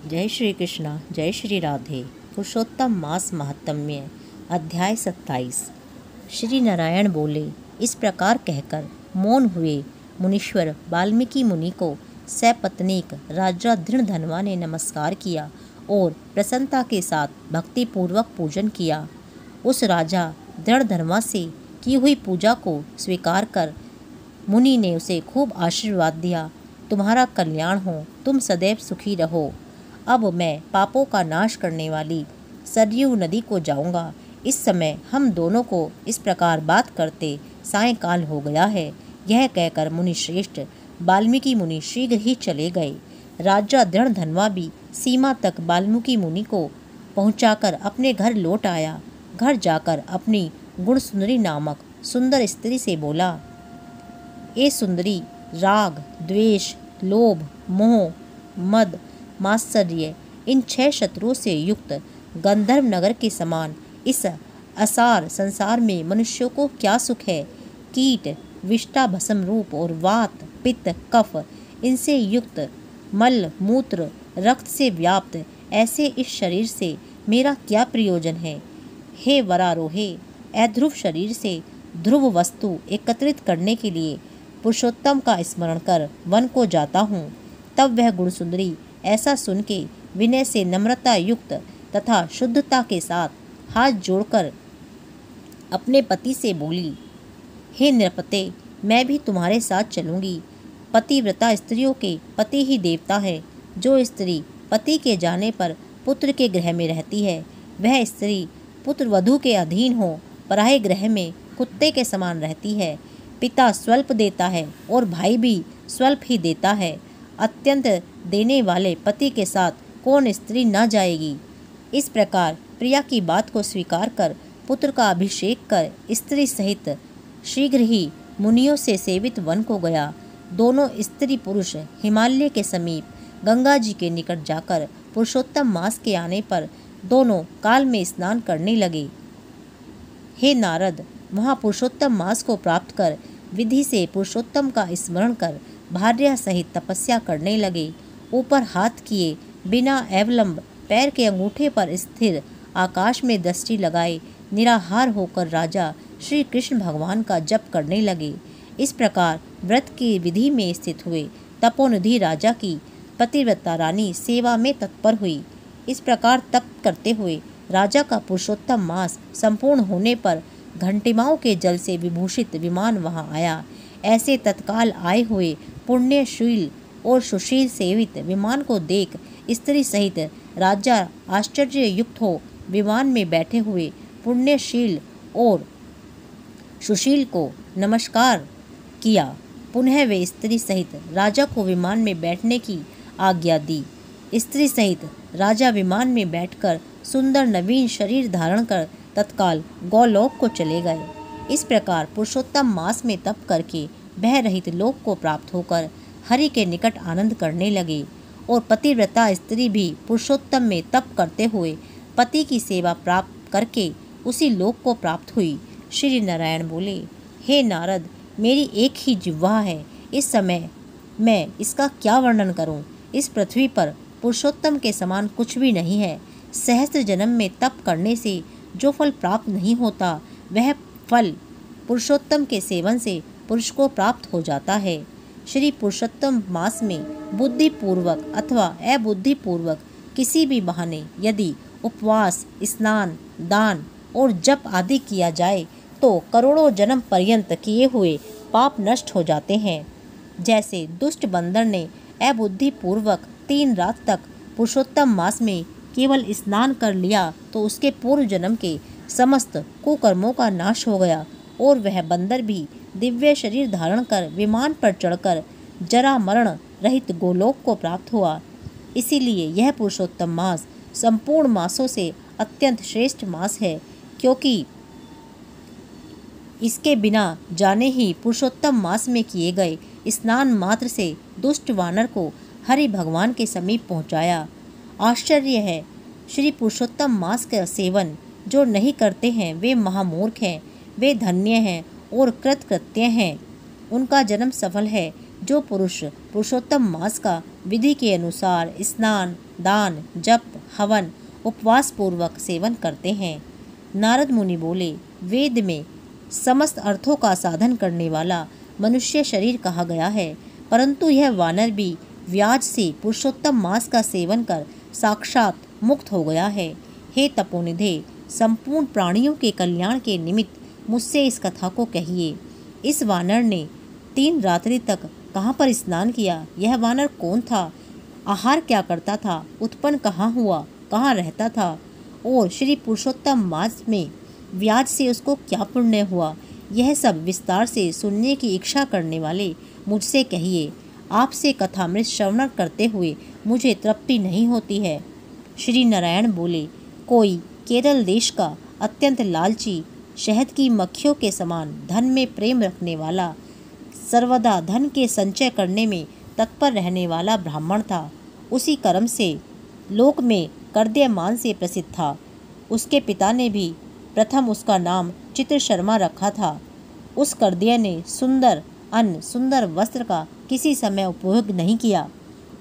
जय श्री कृष्णा, जय श्री राधे। पुरुषोत्तम मास महात्म्य, अध्याय 27। श्री नारायण बोले। इस प्रकार कहकर मौन हुए मुनीश्वर वाल्मीकि मुनि को सपत्नीक राजा दृढ़धनवा ने नमस्कार किया और प्रसन्नता के साथ भक्तिपूर्वक पूजन किया। उस राजा दृढ़धनवा से की हुई पूजा को स्वीकार कर मुनि ने उसे खूब आशीर्वाद दिया। तुम्हारा कल्याण हो, तुम सदैव सुखी रहो। अब मैं पापों का नाश करने वाली सरयू नदी को जाऊंगा। इस समय हम दोनों को इस प्रकार बात करते सायंकाल हो गया है। यह कहकर मुनि श्रेष्ठ वाल्मीकि मुनि शीघ्र ही चले गए। राजा दृढ़धनवा भी सीमा तक वाल्मीकि मुनि को पहुंचाकर अपने घर लौट आया। घर जाकर अपनी गुणसुंदरी नामक सुंदर स्त्री से बोला, ए सुंदरी, राग, द्वेष, लोभ, मोह, मद, मात्सर्य इन 6 शत्रुओं से युक्त गंधर्व नगर के समान इस असार संसार में मनुष्यों को क्या सुख है। कीट, विष्टा, भस्म रूप और वात, पित्त, कफ इनसे युक्त मल, मूत्र, रक्त से व्याप्त ऐसे इस शरीर से मेरा क्या प्रयोजन है। हे वरारोहे, अध्रुव शरीर से ध्रुव वस्तु एकत्रित करने के लिए पुरुषोत्तम का स्मरण कर वन को जाता हूँ। तब वह गुणसुंदरी ऐसा सुन के विनय से नम्रता युक्त तथा शुद्धता के साथ हाथ जोड़कर अपने पति से बोली, हे नृपते, मैं भी तुम्हारे साथ चलूँगी। पतिव्रता स्त्रियों के पति ही देवता है। जो स्त्री पति के जाने पर पुत्र के गृह में रहती है, वह स्त्री पुत्र वधू के अधीन हो पराये गृह में कुत्ते के समान रहती है। पिता स्वल्प देता है और भाई भी स्वल्प ही देता है। अत्यंत देने वाले पति के साथ कौन स्त्री न जाएगी। इस प्रकार प्रिया की बात को स्वीकार कर पुत्र का अभिषेक कर स्त्री सहित शीघ्र ही मुनियों से सेवित वन को गया। दोनों स्त्री पुरुष हिमालय के समीप गंगा जी के निकट जाकर पुरुषोत्तम मास के आने पर दोनों काल में स्नान करने लगे। हे नारद, वहाँ पुरुषोत्तम मास को प्राप्त कर विधि से पुरुषोत्तम का स्मरण कर भार्या सहित तपस्या करने लगे। ऊपर हाथ किए बिना अवलंब पैर के अंगूठे पर स्थिर आकाश में दृष्टि लगाए निराहार होकर राजा श्री कृष्ण भगवान का जप करने लगे। इस प्रकार व्रत की विधि में स्थित हुए तपोनिधि राजा की पतिव्रता रानी सेवा में तत्पर हुई। इस प्रकार तप करते हुए राजा का पुरुषोत्तम मास संपूर्ण होने पर घंटिमाओं के जल से विभूषित विमान वहां आया। ऐसे तत्काल आए हुए पुण्यशील और सुशील सेवित विमान को देख स्त्री सहित राजा आश्चर्य युक्त हो विमान में बैठे हुए पुण्यशील और सुशील को नमस्कार किया। पुनः वे स्त्री सहित राजा को विमान में बैठने की आज्ञा दी। स्त्री सहित राजा विमान में बैठकर सुंदर नवीन शरीर धारण कर तत्काल गौलोक को चले गए। इस प्रकार पुरुषोत्तम मास में तप करके भय रहित लोक को प्राप्त होकर हरि के निकट आनंद करने लगे। और पतिव्रता स्त्री भी पुरुषोत्तम में तप करते हुए पति की सेवा प्राप्त करके उसी लोक को प्राप्त हुई। श्री नारायण बोले, हे नारद, मेरी एक ही जिह्वा है। इस समय मैं इसका क्या वर्णन करूं। इस पृथ्वी पर पुरुषोत्तम के समान कुछ भी नहीं है। सहस्त्र जन्म में तप करने से जो फल प्राप्त नहीं होता, वह फल पुरुषोत्तम के सेवन से पुरुष को प्राप्त हो जाता है। श्री पुरुषोत्तम मास में बुद्धिपूर्वक अथवा अबुद्धिपूर्वक किसी भी बहाने यदि उपवास, स्नान, दान और जप आदि किया जाए तो करोड़ों जन्म पर्यंत किए हुए पाप नष्ट हो जाते हैं। जैसे दुष्ट बंदर ने अबुद्धिपूर्वक 3 रात तक पुरुषोत्तम मास में केवल स्नान कर लिया तो उसके पूर्व जन्म के समस्त कुकर्मों का नाश हो गया और वह बंदर भी दिव्य शरीर धारण कर विमान पर चढ़कर जरा मरण रहित गोलोक को प्राप्त हुआ। इसीलिए यह पुरुषोत्तम मास संपूर्ण मासों से अत्यंत श्रेष्ठ मास है, क्योंकि इसके बिना जाने ही पुरुषोत्तम मास में किए गए स्नान मात्र से दुष्ट वानर को हरि भगवान के समीप पहुंचाया। आश्चर्य है, श्री पुरुषोत्तम मास का सेवन जो नहीं करते हैं वे महामूर्ख हैं। वे धन्य हैं और कृतकृत्य हैं। उनका जन्म सफल है। जो पुरुष पुरुषोत्तम मास का विधि के अनुसार स्नान, दान, जप, हवन, उपवास पूर्वक सेवन करते हैं। नारद मुनि बोले, वेद में समस्त अर्थों का साधन करने वाला मनुष्य शरीर कहा गया है, परंतु यह वानर भी व्याज से पुरुषोत्तम मास का सेवन कर साक्षात मुक्त हो गया है। हे तपोनिधे, संपूर्ण प्राणियों के कल्याण के निमित्त मुझसे इस कथा को कहिए। इस वानर ने 3 रात्रि तक कहाँ पर स्नान किया? यह वानर कौन था? आहार क्या करता था? उत्पन्न कहाँ हुआ? कहाँ रहता था? और श्री पुरुषोत्तम मास में व्याज से उसको क्या पुण्य हुआ? यह सब विस्तार से सुनने की इच्छा करने वाले मुझसे कहिए। आपसे कथामृत श्रवण करते हुए मुझे तृप्ति नहीं होती है। श्री नारायण बोले, कोई केरल देश का अत्यंत लालची, शहद की मक्खियों के समान धन में प्रेम रखने वाला, सर्वदा धन के संचय करने में तत्पर रहने वाला ब्राह्मण था। उसी कर्म से लोक में कर्दयमान से प्रसिद्ध था। उसके पिता ने भी प्रथम उसका नाम चित्र शर्मा रखा था। उस कर्दय ने सुंदर अन्न, सुंदर वस्त्र का किसी समय उपयोग नहीं किया।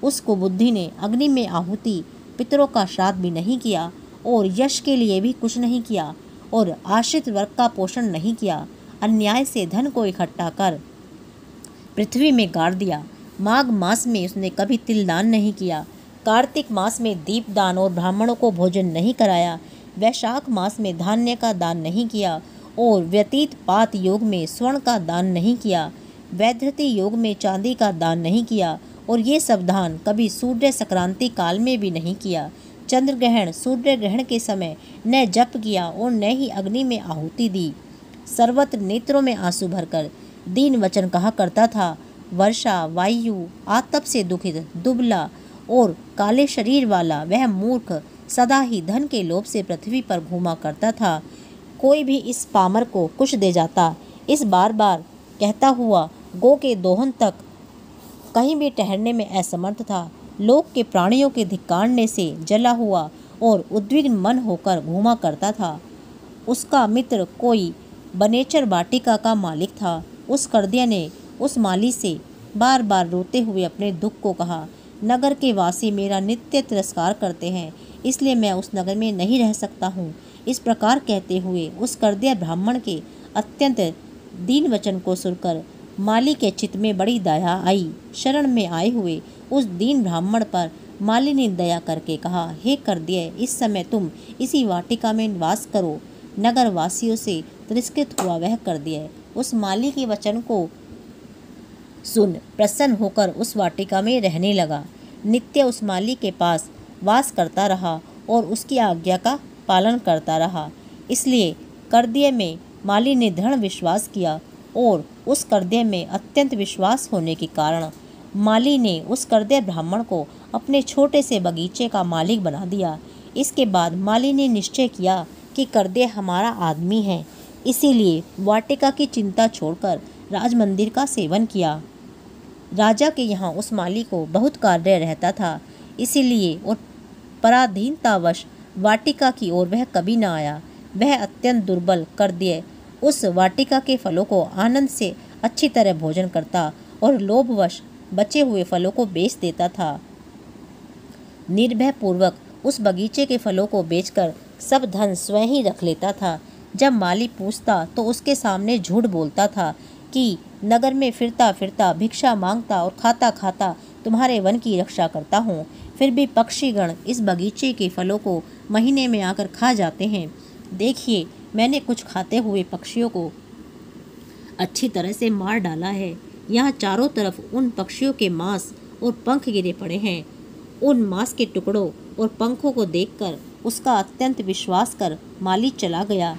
उस कुबुद्धि ने अग्नि में आहुति, पितरों का श्राद्ध भी नहीं किया और यश के लिए भी कुछ नहीं किया और आश्रित वर्ग का पोषण नहीं किया। अन्याय से धन को इकट्ठा कर पृथ्वी में गाड़ दिया। माघ मास में उसने कभी तिलदान नहीं किया। कार्तिक मास में दीपदान और ब्राह्मणों को भोजन नहीं कराया। वैशाख मास में धान्य का दान नहीं किया और व्यतीत पात योग में स्वर्ण का दान नहीं किया। वैधृति योग में चांदी का दान नहीं किया और ये सब दान कभी सूर्य संक्रांति काल में भी नहीं किया। चंद्र ग्रहण, सूर्य ग्रहण के समय न जप किया और न ही अग्नि में आहुति दी। सर्वत्र नेत्रों में आंसू भरकर दीन वचन कहा करता था। वर्षा, वायु, आतप से दुखित, दुबला और काले शरीर वाला वह मूर्ख सदा ही धन के लोभ से पृथ्वी पर घूमा करता था। कोई भी इस पामर को कुछ दे जाता, इस बार बार कहता हुआ गो के दोहन तक कहीं भी ठहरने में असमर्थ था। लोक के प्राणियों के धिक्कारने से जला हुआ और उद्विग्न मन होकर घूमा करता था। उसका मित्र कोई बनेचर वाटिका का मालिक था। उस कर्दय ने उस माली से बार बार रोते हुए अपने दुख को कहा, नगर के वासी मेरा नित्य तिरस्कार करते हैं, इसलिए मैं उस नगर में नहीं रह सकता हूँ। इस प्रकार कहते हुए उस कर्दय ब्राह्मण के अत्यंत दीन वचन को सुनकर माली के चित्त में बड़ी दया आई। शरण में आए हुए उस दीन ब्राह्मण पर माली ने दया करके कहा, हे कर्दय, इस समय तुम इसी वाटिका में निवास करो। नगर वासियों से तिरस्कृत हुआ वह कर्दय उस माली के वचन को सुन प्रसन्न होकर उस वाटिका में रहने लगा। नित्य उस माली के पास वास करता रहा और उसकी आज्ञा का पालन करता रहा। इसलिए कर्दय में माली ने दृढ़ विश्वास किया और उस कर्दय में अत्यंत विश्वास होने के कारण माली ने उस कर्दय ब्राह्मण को अपने छोटे से बगीचे का मालिक बना दिया। इसके बाद माली ने निश्चय किया कि कर्दय हमारा आदमी है, इसीलिए वाटिका की चिंता छोड़कर राजमंदिर का सेवन किया। राजा के यहाँ उस माली को बहुत कार्य रहता था, इसीलिए और पराधीनतावश वाटिका की ओर वह कभी न आया। वह अत्यंत दुर्बल कर्दय उस वाटिका के फलों को आनंद से अच्छी तरह भोजन करता और लोभवश बचे हुए फलों को बेच देता था। निर्भय पूर्वक उस बगीचे के फलों को बेचकर सब धन स्वयं ही रख लेता था। जब माली पूछता तो उसके सामने झूठ बोलता था कि नगर में फिरता फिरता भिक्षा मांगता और खाता खाता तुम्हारे वन की रक्षा करता हूँ, फिर भी पक्षीगण इस बगीचे के फलों को महीने में आकर खा जाते हैं। देखिए, मैंने कुछ खाते हुए पक्षियों को अच्छी तरह से मार डाला है। यहाँ चारों तरफ उन पक्षियों के मांस और पंख गिरे पड़े हैं। उन मांस के टुकड़ों और पंखों को देखकर उसका अत्यंत विश्वास कर माली चला गया।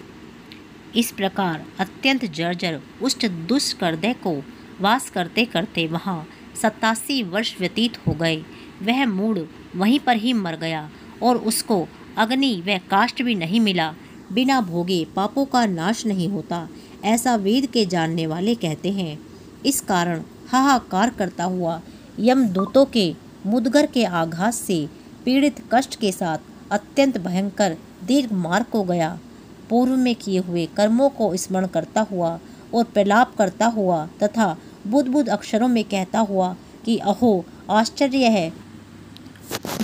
इस प्रकार अत्यंत जर्जर उस दुष्ट कर्दय को वास करते करते वहाँ 87 वर्ष व्यतीत हो गए। वह मूढ़ वहीं पर ही मर गया और उसको अग्नि व काष्ठ भी नहीं मिला। बिना भोगे पापों का नाश नहीं होता, ऐसा वेद के जानने वाले कहते हैं। इस कारण हाहाकार करता हुआ यमदूतों के मुदगर के आघात से पीड़ित कष्ट के साथ अत्यंत भयंकर दीर्घ मार्ग को गया। पूर्व में किए हुए कर्मों को स्मरण करता हुआ और प्रलाप करता हुआ तथा बुद्ध अक्षरों में कहता हुआ कि अहो आश्चर्य है,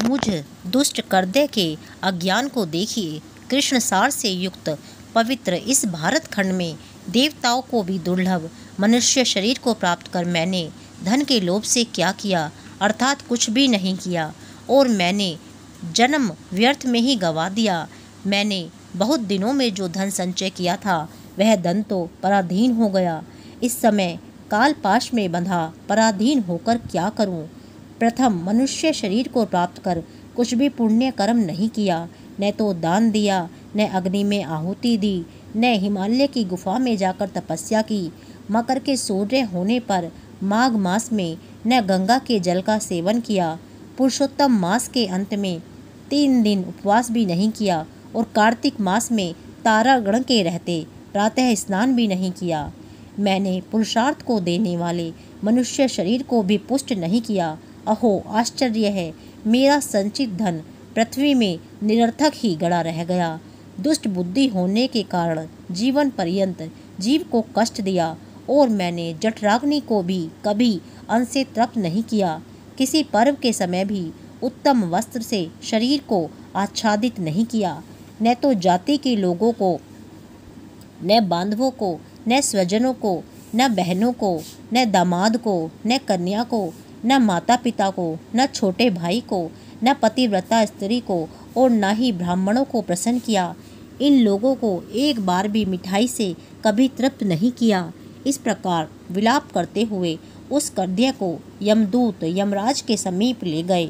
मुझ दुष्ट कर्दय के अज्ञान को देखिए। कृष्ण सार से युक्त पवित्र इस भारत खंड में देवताओं को भी दुर्लभ मनुष्य शरीर को प्राप्त कर मैंने धन के लोभ से क्या किया, अर्थात कुछ भी नहीं किया, और मैंने जन्म व्यर्थ में ही गंवा दिया। मैंने बहुत दिनों में जो धन संचय किया था वह धन तो पराधीन हो गया। इस समय काल पाश में बंधा पराधीन होकर क्या करूं? प्रथम मनुष्य शरीर को प्राप्त कर कुछ भी पुण्य कर्म नहीं किया, न तो दान दिया, न अग्नि में आहुति दी, न हिमालय की गुफा में जाकर तपस्या की, मकर के सूर्य होने पर माघ मास में न गंगा के जल का सेवन किया, पुरुषोत्तम मास के अंत में 3 दिन उपवास भी नहीं किया, और कार्तिक मास में तारागण के रहते प्रातः स्नान भी नहीं किया। मैंने पुरुषार्थ को देने वाले मनुष्य शरीर को भी पुष्ट नहीं किया। अहो आश्चर्य है, मेरा संचित धन पृथ्वी में निरर्थक ही गड़ा रह गया। दुष्ट बुद्धि होने के कारण जीवन पर्यंत जीव को कष्ट दिया, और मैंने जठराग्नि को भी कभी अन्न से तृप्त नहीं किया। किसी पर्व के समय भी उत्तम वस्त्र से शरीर को आच्छादित नहीं किया, न तो जाति के लोगों को, न बांधवों को, न स्वजनों को, न बहनों को, न दामाद को, न कन्या को, न माता पिता को, न छोटे भाई को, न पतिव्रता स्त्री को, और न ही ब्राह्मणों को प्रसन्न किया। इन लोगों को एक बार भी मिठाई से कभी तृप्त नहीं किया। इस प्रकार विलाप करते हुए उस कर्दय को यमदूत यमराज के समीप ले गए।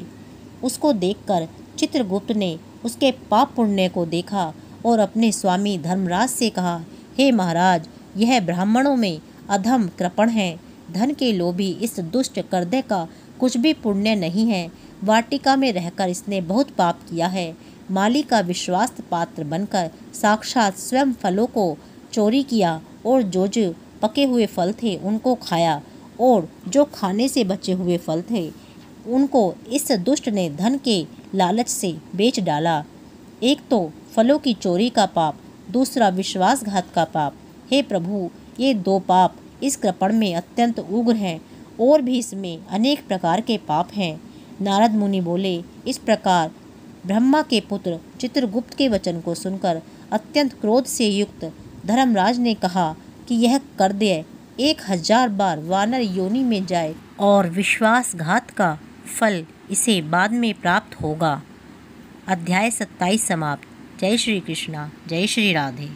उसको देखकर चित्रगुप्त ने उसके पाप पुण्य को देखा और अपने स्वामी धर्मराज से कहा, हे महाराज, यह ब्राह्मणों में अधम कृपण है। धन के लोभी इस दुष्ट कर्दय का कुछ भी पुण्य नहीं है। वाटिका में रहकर इसने बहुत पाप किया है। माली का विश्वास पात्र बनकर साक्षात स्वयं फलों को चोरी किया, और जो पके हुए फल थे उनको खाया, और जो खाने से बचे हुए फल थे उनको इस दुष्ट ने धन के लालच से बेच डाला। एक तो फलों की चोरी का पाप, दूसरा विश्वासघात का पाप। हे प्रभु, ये 2 पाप इस कृपण में अत्यंत उग्र हैं, और भी इसमें अनेक प्रकार के पाप हैं। नारद मुनि बोले। इस प्रकार ब्रह्मा के पुत्र चित्रगुप्त के वचन को सुनकर अत्यंत क्रोध से युक्त धर्मराज ने कहा कि यह कर्दय 1000 बार वानर योनि में जाए और विश्वासघात का फल इसे बाद में प्राप्त होगा। अध्याय 27 समाप्त। जय श्री कृष्णा, जय श्री राधे।